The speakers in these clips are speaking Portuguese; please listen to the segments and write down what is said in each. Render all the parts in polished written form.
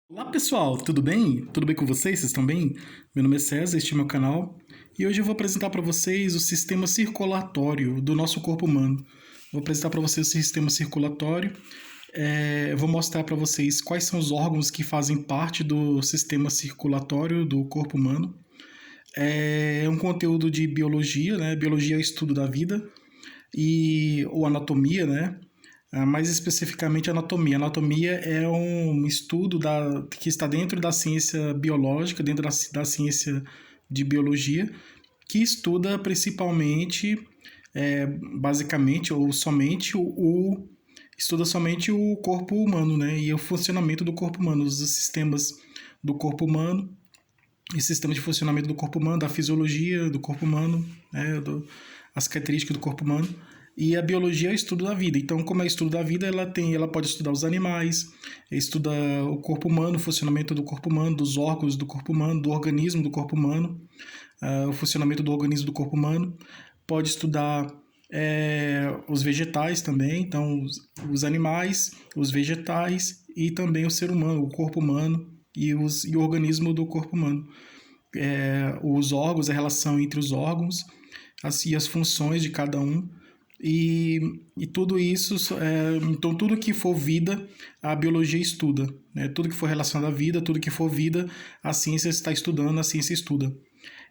Olá pessoal, tudo bem? Tudo bem com vocês? Vocês estão bem? Meu nome é César, este é meu canal e hoje eu vou apresentar para vocês o sistema circulatório do nosso corpo humano. Vou apresentar para vocês o sistema circulatório, vou mostrar para vocês quais são os órgãos que fazem parte do sistema circulatório do corpo humano. É um conteúdo de biologia, né? Biologia é o estudo da vida ou anatomia, né? Mais especificamente anatomia. Anatomia é um estudo que está dentro da ciência biológica, dentro da ciência de biologia, que estuda principalmente, basicamente ou somente estuda somente o corpo humano, né? E o funcionamento do corpo humano, os sistemas do corpo humano, e sistema de funcionamento do corpo humano, da fisiologia do corpo humano, né? As características do corpo humano. E a biologia é o estudo da vida. Então, como é o estudo da vida, ela pode estudar os animais, estuda o corpo humano, o funcionamento do corpo humano, dos órgãos do corpo humano, do organismo do corpo humano, o funcionamento do organismo do corpo humano. Pode estudar os vegetais também, então os animais, os vegetais e também o ser humano, o corpo humano e o organismo do corpo humano. Os órgãos, a relação entre os órgãos, assim, as funções de cada um. E tudo isso, então tudo que for vida, a biologia estuda, né? Tudo que for relacionado à vida, tudo que for vida, a ciência está estudando, a ciência estuda.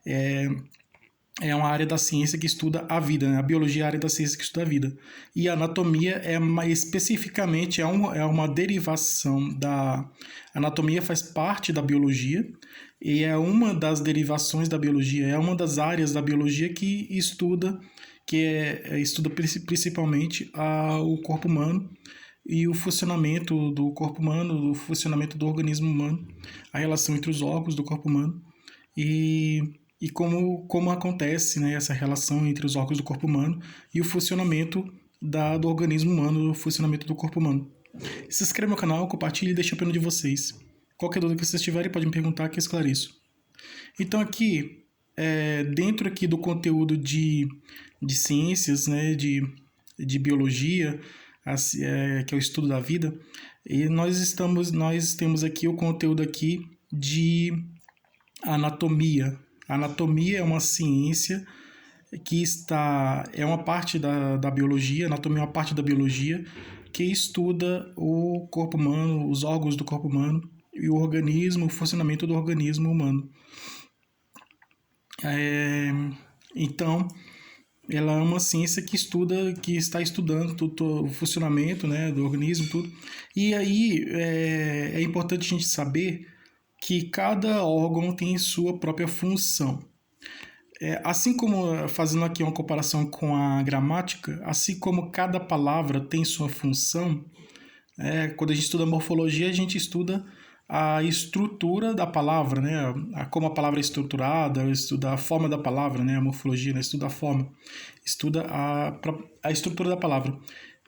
É uma área da ciência que estuda a vida, né? A biologia é a área da ciência que estuda a vida. E a anatomia especificamente é uma derivação da... A anatomia faz parte da biologia e é uma das derivações da biologia, é uma das áreas da biologia que estuda estuda principalmente o corpo humano e o funcionamento do corpo humano, o funcionamento do organismo humano, a relação entre os órgãos do corpo humano e como acontece, né, essa relação entre os órgãos do corpo humano e o funcionamento do organismo humano, o funcionamento do corpo humano. Se inscreva no canal, compartilhe e deixe a opinião de vocês. Qualquer dúvida que vocês tiverem, pode me perguntar que eu esclareço. Então aqui, dentro aqui do conteúdo de ciências, né, de biologia, que é o estudo da vida, e nós temos aqui o conteúdo aqui de anatomia. A anatomia é uma ciência é uma parte da biologia, a anatomia é uma parte da biologia que estuda o corpo humano, os órgãos do corpo humano e o funcionamento do organismo humano. Então, ela é uma ciência que está estudando o funcionamento, né, do organismo, tudo. E aí é importante a gente saber que cada órgão tem sua própria função. Assim como, fazendo aqui uma comparação com a gramática, assim como cada palavra tem sua função, quando a gente estuda morfologia, a gente estuda a estrutura da palavra, né? Como a palavra é estruturada, estuda a forma da palavra, né? A morfologia, né? Estuda a forma, estuda a estrutura da palavra.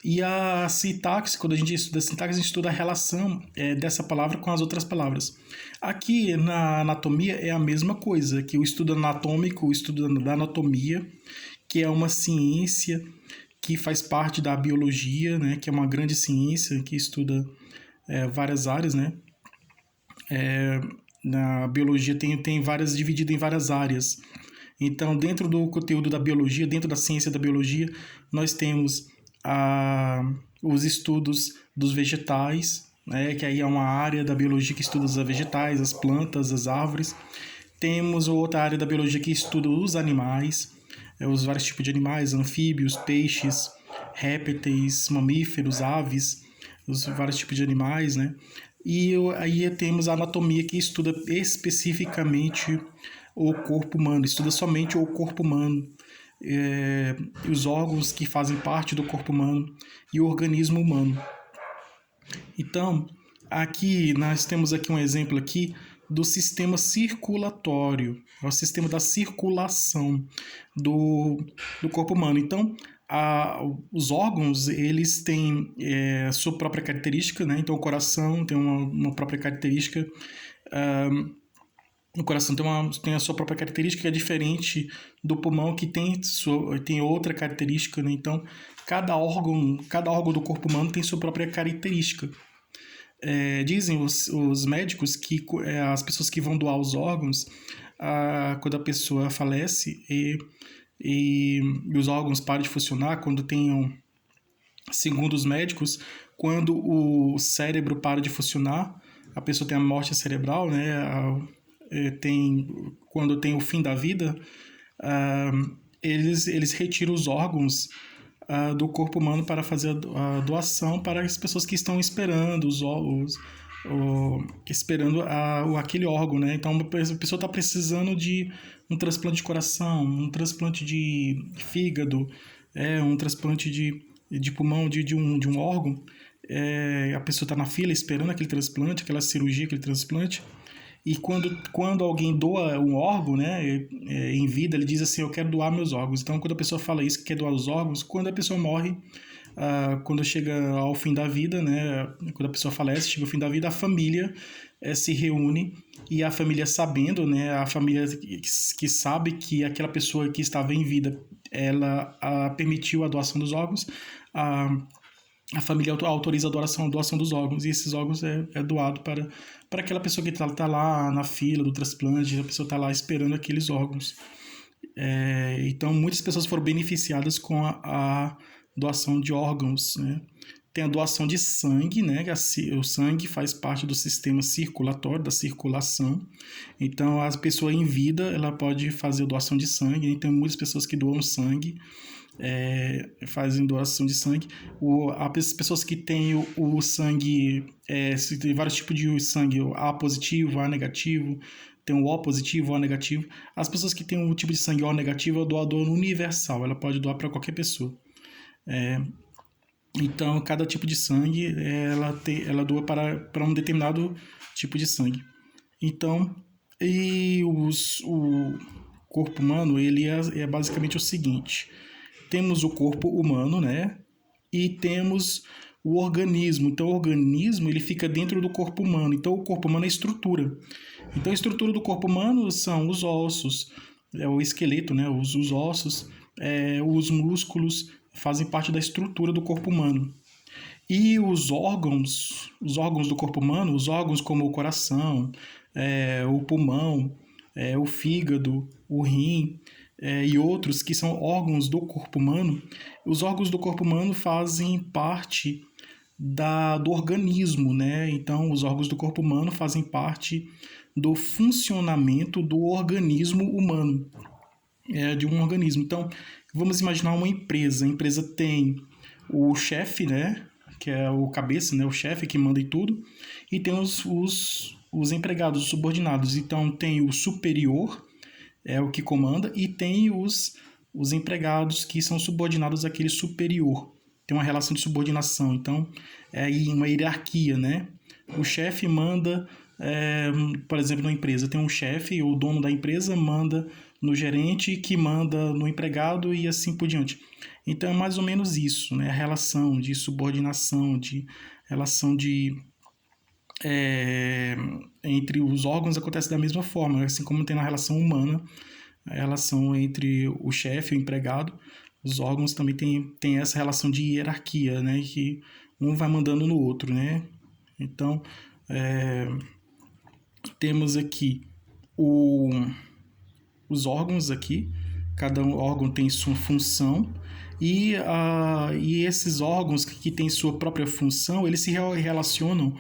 E a sintaxe, quando a gente estuda a sintaxe, a gente estuda a relação dessa palavra com as outras palavras. Aqui na anatomia é a mesma coisa, que o estudo anatômico, o estudo da anatomia, que é uma ciência que faz parte da biologia, né, que é uma grande ciência que estuda várias áreas, né? Na biologia tem várias, dividida em várias áreas. Então, dentro do conteúdo da biologia, dentro da ciência da biologia, nós temos os estudos dos vegetais, né, que aí é uma área da biologia que estuda os vegetais, as plantas, as árvores. Temos outra área da biologia que estuda os animais, os vários tipos de animais, anfíbios, peixes, répteis, mamíferos, aves, os vários tipos de animais, né? E aí temos a anatomia que estuda especificamente o corpo humano, estuda somente o corpo humano, os órgãos que fazem parte do corpo humano e o organismo humano. Então, aqui nós temos aqui um exemplo aqui do sistema circulatório, é o sistema da circulação do corpo humano. Então, os órgãos, eles têm sua própria característica, né? Então, o coração tem uma própria característica, o coração tem a sua própria característica, que é diferente do pulmão, que tem outra característica, né? Então, cada órgão do corpo humano tem sua própria característica. Dizem os médicos que as pessoas que vão doar os órgãos, quando a pessoa falece e os órgãos param de funcionar, quando tenham, segundo os médicos, quando o cérebro para de funcionar, a pessoa tem a morte cerebral, né? Quando tem o fim da vida, ah, eles retiram os órgãos do corpo humano para fazer a doação para as pessoas que estão esperando esperando aquele órgão, né? Então, a pessoa está precisando de um transplante de coração, um transplante de fígado, um transplante de pulmão, de um órgão. A pessoa está na fila esperando aquele transplante, aquela cirurgia, aquele transplante. E quando alguém doa um órgão, né, em vida, ele diz assim, eu quero doar meus órgãos. Então, quando a pessoa fala isso, que quer doar os órgãos, quando a pessoa morre, quando chega ao fim da vida, né, quando a pessoa falece, chega ao fim da vida, a família se reúne e a família sabendo, né, a família que sabe que aquela pessoa que estava em vida, ela permitiu a doação dos órgãos, a família autoriza a doação dos órgãos e esses órgãos é doado para aquela pessoa que está lá na fila do transplante, a pessoa está lá esperando aqueles órgãos. Então, muitas pessoas foram beneficiadas com a doação de órgãos, né? Tem a doação de sangue, né? O sangue faz parte do sistema circulatório, da circulação. Então, a pessoa em vida, ela pode fazer doação de sangue. Tem muitas pessoas que doam sangue, fazem doação de sangue. As pessoas que têm o sangue, tem vários tipos de sangue, A positivo, A negativo, tem o O positivo, O negativo. As pessoas que têm o tipo de sangue O negativo é o doador universal, ela pode doar para qualquer pessoa. Então, cada tipo de sangue, ela doa para um determinado tipo de sangue. Então, o corpo humano, ele é basicamente o seguinte: temos o corpo humano, né? E temos o organismo. Então, o organismo, ele fica dentro do corpo humano. Então, o corpo humano é a estrutura. Então, a estrutura do corpo humano são os ossos, o esqueleto, né? Os ossos, os músculos fazem parte da estrutura do corpo humano. E os órgãos do corpo humano, os órgãos como o coração, o pulmão, o fígado, o rim, e outros que são órgãos do corpo humano, os órgãos do corpo humano fazem parte do organismo, né? Então, os órgãos do corpo humano fazem parte do funcionamento do organismo humano, de um organismo. Então, vamos imaginar uma empresa. A empresa tem o chefe, né? Que é o cabeça, né? O chefe que manda em tudo. E tem os empregados, os subordinados. Então, tem o superior, o que comanda, e tem os empregados que são subordinados àquele superior. Tem uma relação de subordinação. Então, uma hierarquia, né? O chefe manda, por exemplo, na empresa, tem um chefe, o dono da empresa manda no gerente, que manda no empregado e assim por diante. Então, é mais ou menos isso, né? A relação de subordinação, de relação entre os órgãos acontece da mesma forma, assim como tem na relação humana, a relação entre o chefe e o empregado, os órgãos também tem essa relação de hierarquia, né? Que um vai mandando no outro, né? Então, temos aqui os órgãos aqui, cada órgão tem sua função, e esses órgãos que têm sua própria função, eles se relacionam.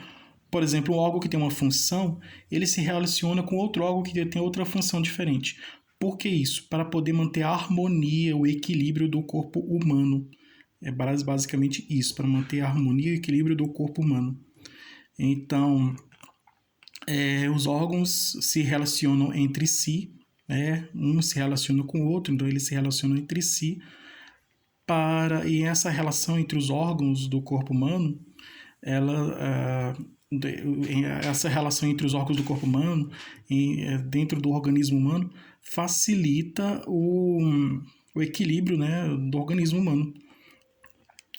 Por exemplo, um órgão que tem uma função, ele se relaciona com outro órgão que tem outra função diferente. Por que isso? Para poder manter a harmonia, o equilíbrio do corpo humano. É basicamente isso, para manter a harmonia e o equilíbrio do corpo humano. Então, os órgãos se relacionam entre si, um se relaciona com o outro, então eles se relacionam entre si, e essa relação entre os órgãos do corpo humano, essa relação entre os órgãos do corpo humano, dentro do organismo humano, facilita o equilíbrio, né, do organismo humano.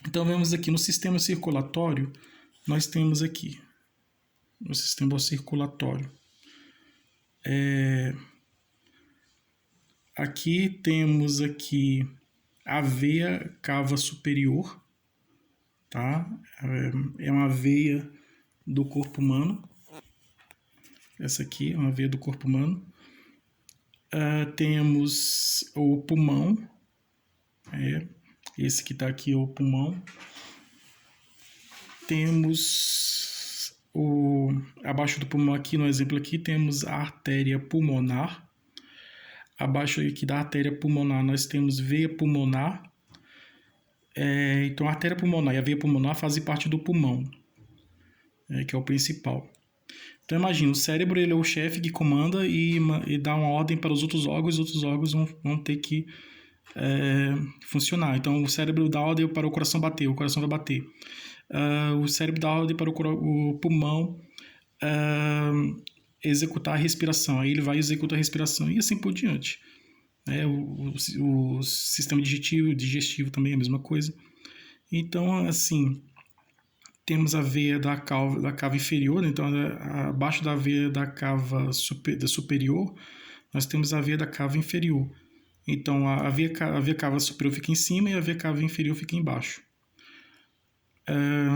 Então, vemos aqui no sistema circulatório, nós temos aqui no sistema circulatório. Aqui temos aqui a veia cava superior, tá? É uma veia do corpo humano. Essa aqui é uma veia do corpo humano. Temos o pulmão. Esse que está aqui é o pulmão. Temos abaixo do pulmão aqui, no exemplo aqui, temos a artéria pulmonar. Abaixo aqui da artéria pulmonar nós temos veia pulmonar. Então a artéria pulmonar e a veia pulmonar fazem parte do pulmão, que é o principal. Então imagina, o cérebro ele é o chefe que comanda e dá uma ordem para os outros órgãos vão ter que funcionar. Então o cérebro dá ordem para o coração bater, o coração vai bater. O cérebro dá ordem para o pulmão executar a respiração, aí ele vai executar a respiração e assim por diante. O sistema digestivo também é a mesma coisa. Então, assim, temos a veia da cava inferior, então abaixo da veia da cava superior, nós temos a veia da cava inferior. Então, a veia cava superior fica em cima e a veia cava inferior fica embaixo.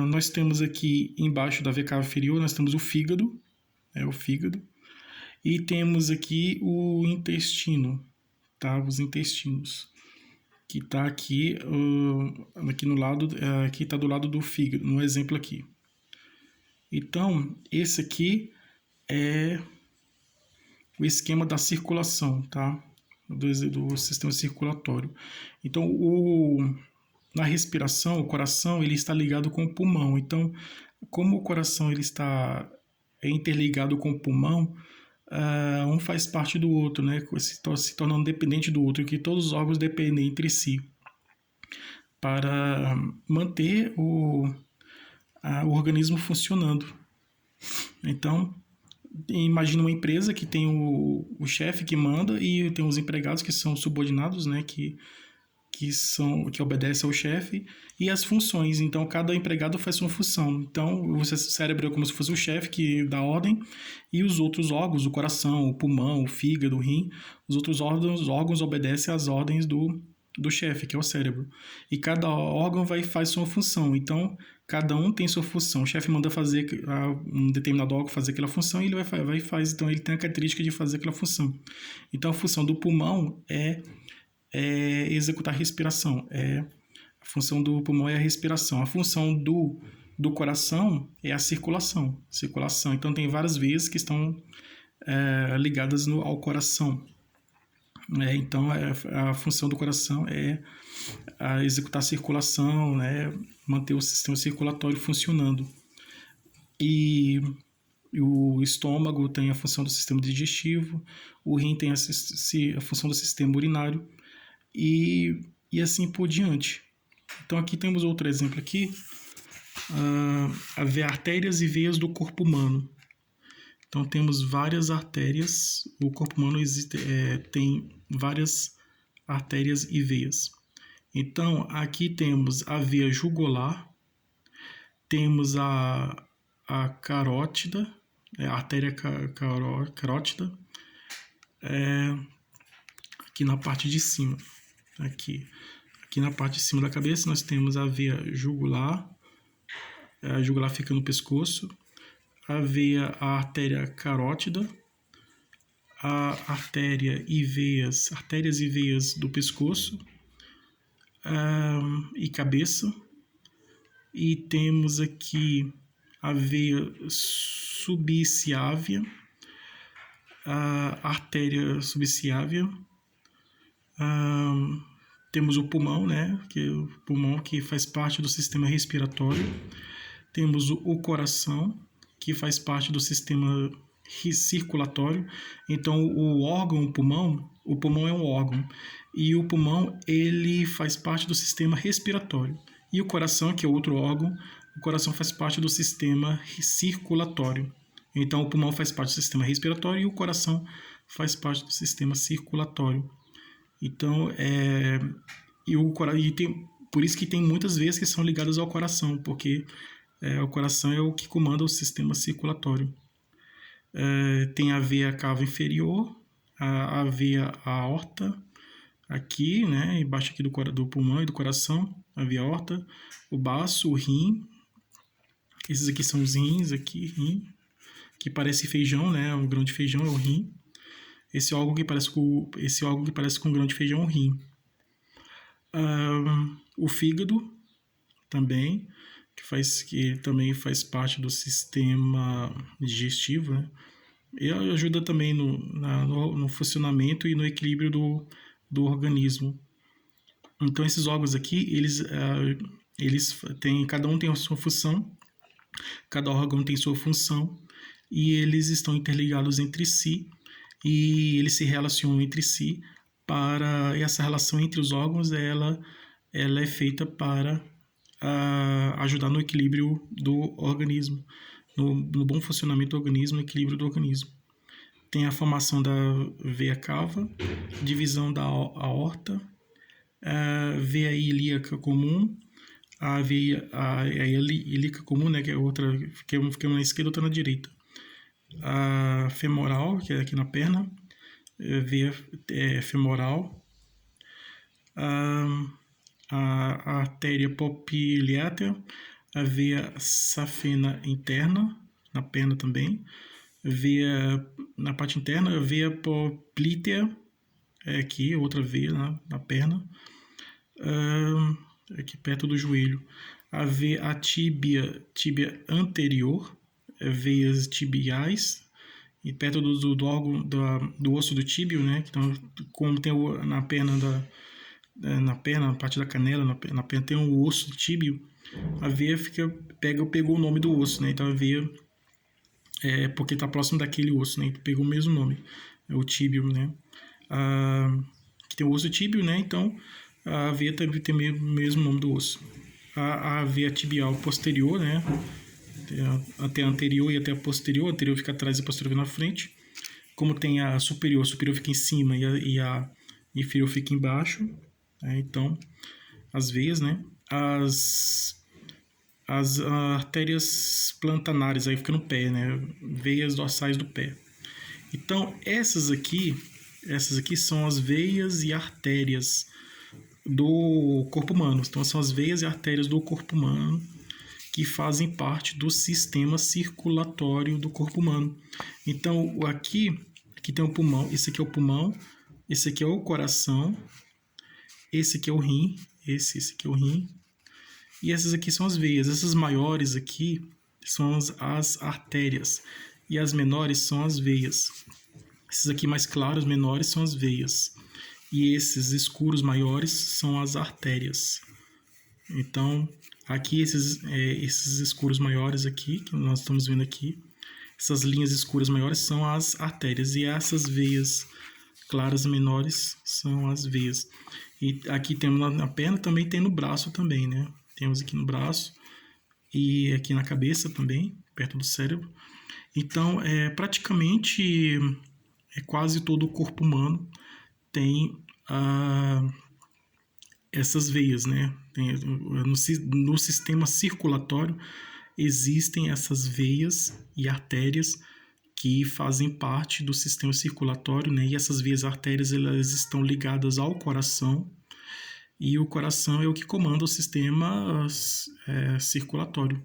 Nós temos aqui embaixo da veia cava inferior, nós temos o fígado, e temos aqui o intestino, tá? Os intestinos, que está aqui no lado, aqui está do lado do fígado, no exemplo aqui. Então, esse aqui é o esquema da circulação, tá? Do sistema circulatório. Então, na respiração, o coração ele está ligado com o pulmão. Então, como o coração ele está interligado com o pulmão, um faz parte do outro, né? Se tornando dependente do outro, que todos os órgãos dependem entre si para manter o organismo funcionando. Então, imagina uma empresa que tem o chefe que manda e tem os empregados que são subordinados, né? Que obedece ao chefe, e as funções. Então, cada empregado faz sua função. Então, o cérebro é como se fosse o chefe que dá ordem, e os outros órgãos, o coração, o pulmão, o fígado, o rim, os outros órgãos obedecem às ordens do chefe, que é o cérebro. E cada órgão faz sua função. Então, cada um tem sua função. O chefe manda fazer um determinado órgão fazer aquela função e ele vai faz. Então, ele tem a característica de fazer aquela função. Então, a função do pulmão é executar a respiração. A função do pulmão é a respiração. A função do coração é a circulação. Então, tem várias veias que estão ligadas ao coração. Então, a função do coração é executar a circulação, né? Manter o sistema circulatório funcionando. E o estômago tem a função do sistema digestivo, o rim tem a função do sistema urinário, e assim por diante. Então aqui temos outro exemplo aqui, artérias e veias do corpo humano. Então temos várias artérias, o corpo humano tem várias artérias e veias. Então aqui temos a veia jugular, temos a carótida, a artéria carótida, aqui na parte de cima. Aqui na parte de cima da cabeça nós temos a veia jugular, a jugular fica no pescoço, a artéria carótida, artérias e veias do pescoço e cabeça, e temos aqui a veia subciávia, a artéria subciávia, temos o pulmão, né, que é o pulmão que faz parte do sistema respiratório, temos o coração, que faz parte do sistema circulatório. Então o pulmão é um órgão, e o pulmão ele faz parte do sistema respiratório, e o coração, que é outro órgão, o coração faz parte do sistema circulatório. Então o pulmão faz parte do sistema respiratório e o coração faz parte do sistema circulatório. Então, por isso que tem muitas vezes que são ligadas ao coração, porque o coração é o que comanda o sistema circulatório. Tem a veia cava inferior, a veia aorta, aqui, né, embaixo aqui do pulmão e do coração, a veia aorta, o baço, o rim, Esses aqui são os rins, aqui, rim, que parece feijão, né? Um grão de feijão é o rim. Esse órgão que parece com um grão de feijão é o rim. O fígado também, que também faz parte do sistema digestivo, né? E ajuda também no funcionamento e no equilíbrio do organismo. Então, esses órgãos aqui, eles têm, cada um tem a sua função, cada órgão tem sua função, e eles estão interligados entre si, e eles se relacionam entre si, para essa relação entre os órgãos, ela é feita para ajudar no equilíbrio do organismo, no bom funcionamento do organismo, no equilíbrio do organismo. Tem a formação da veia cava, divisão da aorta, a veia ilíaca comum, a veia ilíaca comum, né, que é outra, que é uma na esquerda e outra na direita. A femoral, que é aqui na perna, veia femoral, a artéria popliteal, a veia safena interna, na perna também, veia na parte interna, a veia poplitea, aqui, outra veia na perna, aqui perto do joelho, a tíbia anterior, veias tibiais, e perto do órgão do osso do tíbio, né? Então, como tem na perna na parte da canela, na perna tem um osso do tíbio, a veia pegou o nome do osso, né? Então a veia porque está próximo daquele osso, né? Pegou o mesmo nome, é o tíbio, né? Que tem o osso tíbio, né? Então a veia também tem o mesmo nome do osso. A veia tibial posterior, né? Até a anterior e até a posterior fica atrás e a posterior fica na frente. Como tem a superior fica em cima e a inferior fica embaixo. Então, as veias, né? As artérias plantares, aí fica no pé, né? Veias dorsais do pé. Então, essas aqui são as veias e artérias do corpo humano. Então, são as veias e artérias do corpo humano que fazem parte do sistema circulatório do corpo humano. Então, aqui tem o pulmão, esse aqui é o pulmão, esse aqui é o coração, esse aqui é o rim, esse aqui é o rim, e essas aqui são as veias. Essas maiores aqui são as artérias, e as menores são as veias. Esses aqui mais claros, menores, são as veias, e esses escuros maiores são as artérias. Então, aqui esses escuros maiores aqui, que nós estamos vendo aqui, essas linhas escuras maiores são as artérias, e essas veias claras menores são as veias. E aqui temos na perna, também tem no braço também, né? Temos aqui no braço e aqui na cabeça também, perto do cérebro. Então, praticamente quase todo o corpo humano tem essas veias, né? No sistema circulatório existem essas veias e artérias que fazem parte do sistema circulatório, né? E essas veias e artérias, elas estão ligadas ao coração, e o coração é o que comanda o sistema circulatório.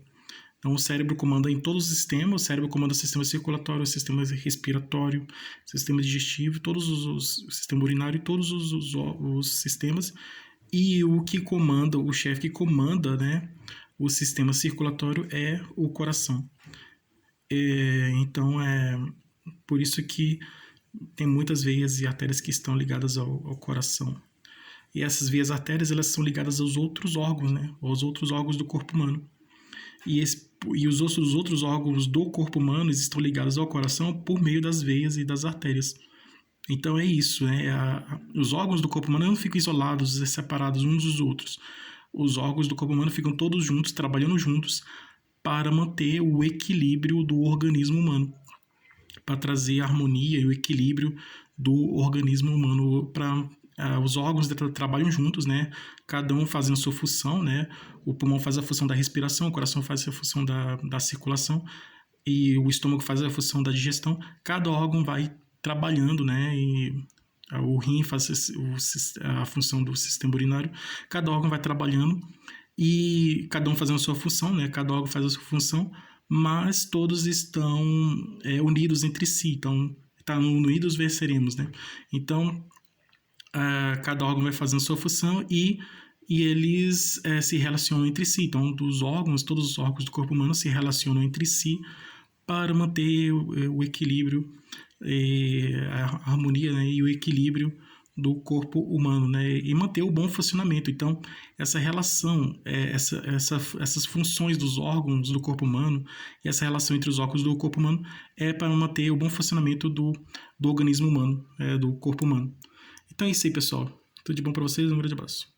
Então, o cérebro comanda em todos os sistemas, o cérebro comanda o sistema circulatório, o sistema respiratório, o sistema digestivo, todos o sistema urinário, todos os sistemas, e o chefe que comanda, né, o sistema circulatório é o coração. Então, por isso que tem muitas veias e artérias que estão ligadas ao coração. E essas veias e artérias, elas são ligadas aos outros órgãos, né, aos outros órgãos do corpo humano. E os outros órgãos do corpo humano estão ligados ao coração por meio das veias e das artérias. Então é isso, né? Os órgãos do corpo humano não ficam isolados, separados uns dos outros. Os órgãos do corpo humano ficam todos juntos, trabalhando juntos, para manter o equilíbrio do organismo humano, para trazer a harmonia e o equilíbrio do organismo humano. Os órgãos trabalham juntos, né? Cada um fazendo a sua função, né? O pulmão faz a função da respiração, o coração faz a função da circulação, e o estômago faz a função da digestão. Cada órgão vai trabalhando, né? E o rim faz a função do sistema urinário. Cada órgão vai trabalhando e cada um fazendo a sua função, né? Cada órgão faz a sua função, mas todos estão unidos entre si. Então, está no unidos venceremos, né? Então, cada órgão vai fazendo a sua função e eles se relacionam entre si. Então, todos os órgãos do corpo humano se relacionam entre si para manter o equilíbrio, a harmonia, né, e o equilíbrio do corpo humano, né, e manter o bom funcionamento. Então, essa relação, essas funções dos órgãos do corpo humano e essa relação entre os órgãos do corpo humano é para manter o bom funcionamento do organismo humano, do corpo humano. Então é isso aí, pessoal. Tudo de bom para vocês, um grande abraço.